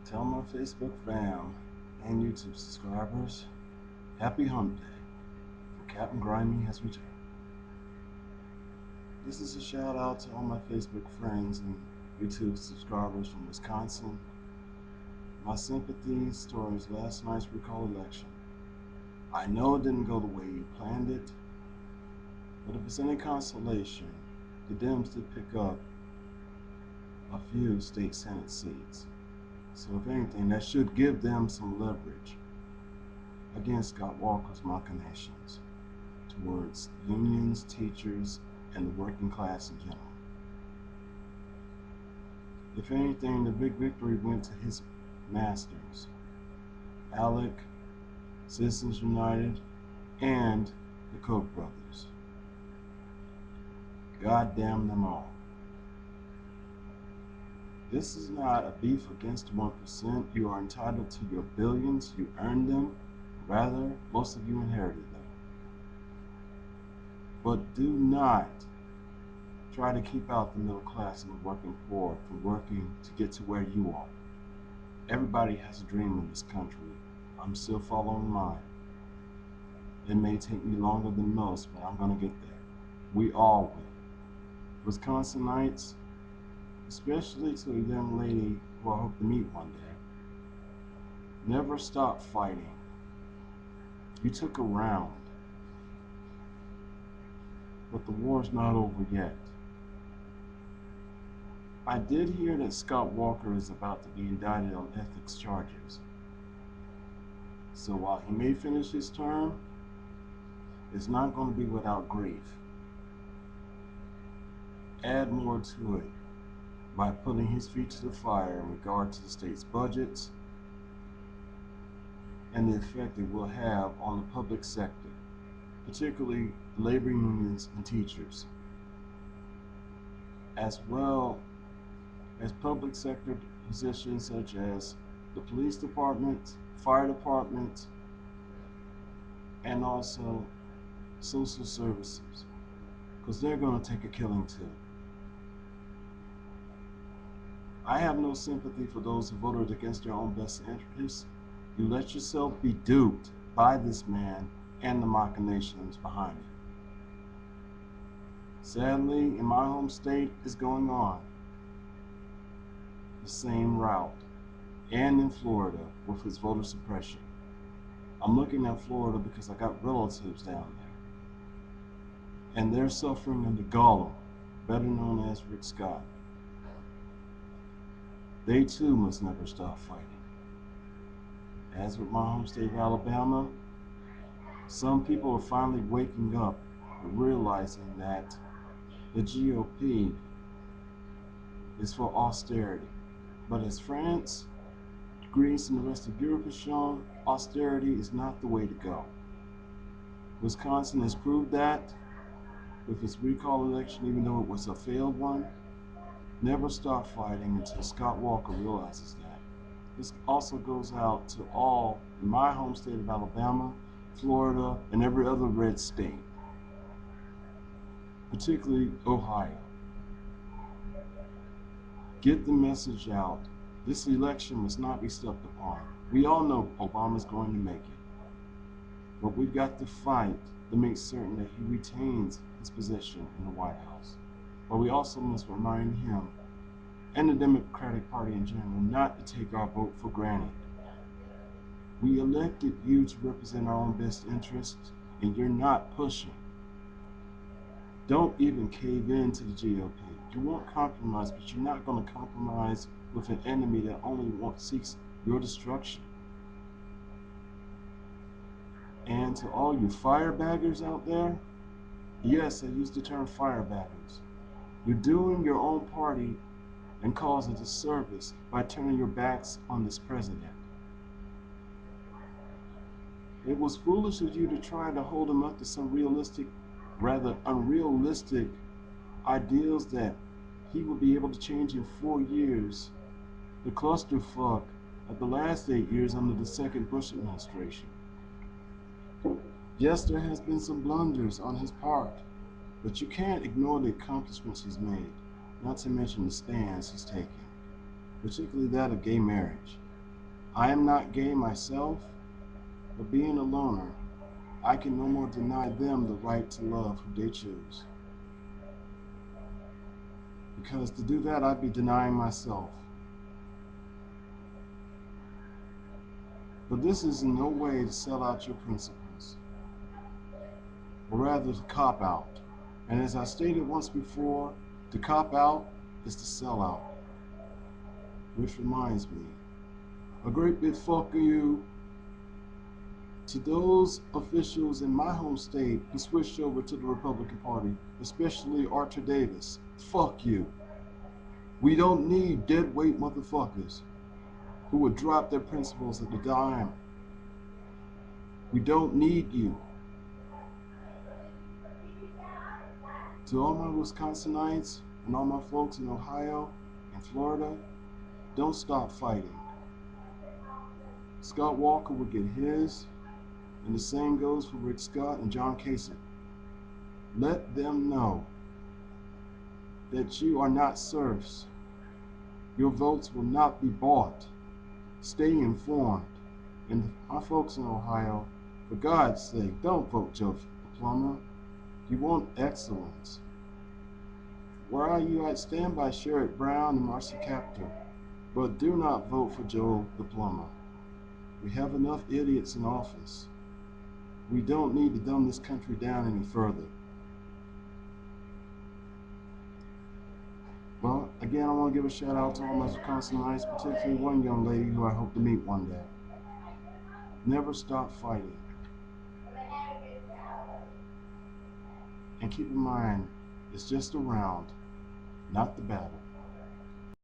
Tell my Facebook fam and YouTube subscribers, happy hump day, for Captain Grimy has returned. This is a shout out to all my Facebook friends and YouTube subscribers from Wisconsin. My sympathies towards last night's recall election. I know it didn't go the way you planned it, but if it's any consolation, the Dems did pick up a few state Senate seats. So if anything, that should give them some leverage against Scott Walker's machinations towards unions, teachers, and the working class in general. If anything, the big victory went to his masters, ALEC, Citizens United, and the Koch brothers. God damn them all. This is not a beef against 1%. You are entitled to your billions. You earned them. Rather, most of you inherited them. But do not try to keep out the middle class and the working poor from working to get to where you are. Everybody has a dream in this country. I'm still following mine. It may take me longer than most, but I'm going to get there. We all will. Wisconsinites, especially to a young lady who I hope to meet one day, never stop fighting. You took a round, but the war's not over yet. I did hear that Scott Walker is about to be indicted on ethics charges. So while he may finish his term, it's not going to be without grief. Add more to it by putting his feet to the fire in regard to the state's budgets and the effect it will have on the public sector, particularly labor unions and teachers, as well as public sector positions such as the police department, fire department, and also social services, because they're going to take a killing too. I have no sympathy for those who voted against their own best interests. You let yourself be duped by this man and the machinations behind it. Sadly, in my home state, it's going on the same route, and in Florida with its voter suppression. I'm looking at Florida because I got relatives down there, and they're suffering under Gollum, better known as Rick Scott. They too must never stop fighting. As with my home state of Alabama, some people are finally waking up and realizing that the GOP is for austerity. But as France, Greece, and the rest of Europe has shown, austerity is not the way to go. Wisconsin has proved that with its recall election, even though it was a failed one. Never stop fighting until Scott Walker realizes that. This also goes out to all in my home state of Alabama, Florida, and every other red state, particularly Ohio. Get the message out. This election must not be stepped upon. We all know Obama's going to make it, but we've got to fight to make certain that he retains his position in the White House. But we also must remind him and the Democratic Party in general not to take our vote for granted. We elected you to represent our own best interests, and you're not pushing. Don't even cave in to the GOP. You won't compromise, but you're not going to compromise with an enemy that only seeks your destruction. And to all you firebaggers out there, yes, I use the term firebaggers. You're doing your own party and cause a disservice by turning your backs on this president. It was foolish of you to try to hold him up to some realistic, rather unrealistic ideals that he would be able to change in 4 years. The clusterfuck of the last 8 years under the second Bush administration. Yes, there has been some blunders on his part, but you can't ignore the accomplishments he's made, not to mention the stance he's taken, particularly that of gay marriage. I am not gay myself, but being a loner, I can no more deny them the right to love who they choose. Because to do that, I'd be denying myself. But this is in no way to sell out your principles, but rather to cop out. And as I stated once before, to cop out is to sell out. Which reminds me, a great big fuck you to those officials in my home state who switched over to the Republican Party, especially Archer Davis. Fuck you. We don't need deadweight motherfuckers who would drop their principles at the dime. We don't need you. To all my Wisconsinites and all my folks in Ohio and Florida, don't stop fighting. Scott Walker will get his, and the same goes for Rick Scott and John Kasich. Let them know that you are not serfs. Your votes will not be bought. Stay informed. And my folks in Ohio, for God's sake, don't vote Joe the Plumber. You want excellence. Where are you at? Stand by Sherrod Brown and Marcy Kaptur, but do not vote for Joe the Plumber. We have enough idiots in office. We don't need to dumb this country down any further. Well, again, I want to give a shout out to all my Wisconsinites, particularly one young lady who I hope to meet one day. Never stop fighting. And keep in mind, it's just a round, not the battle.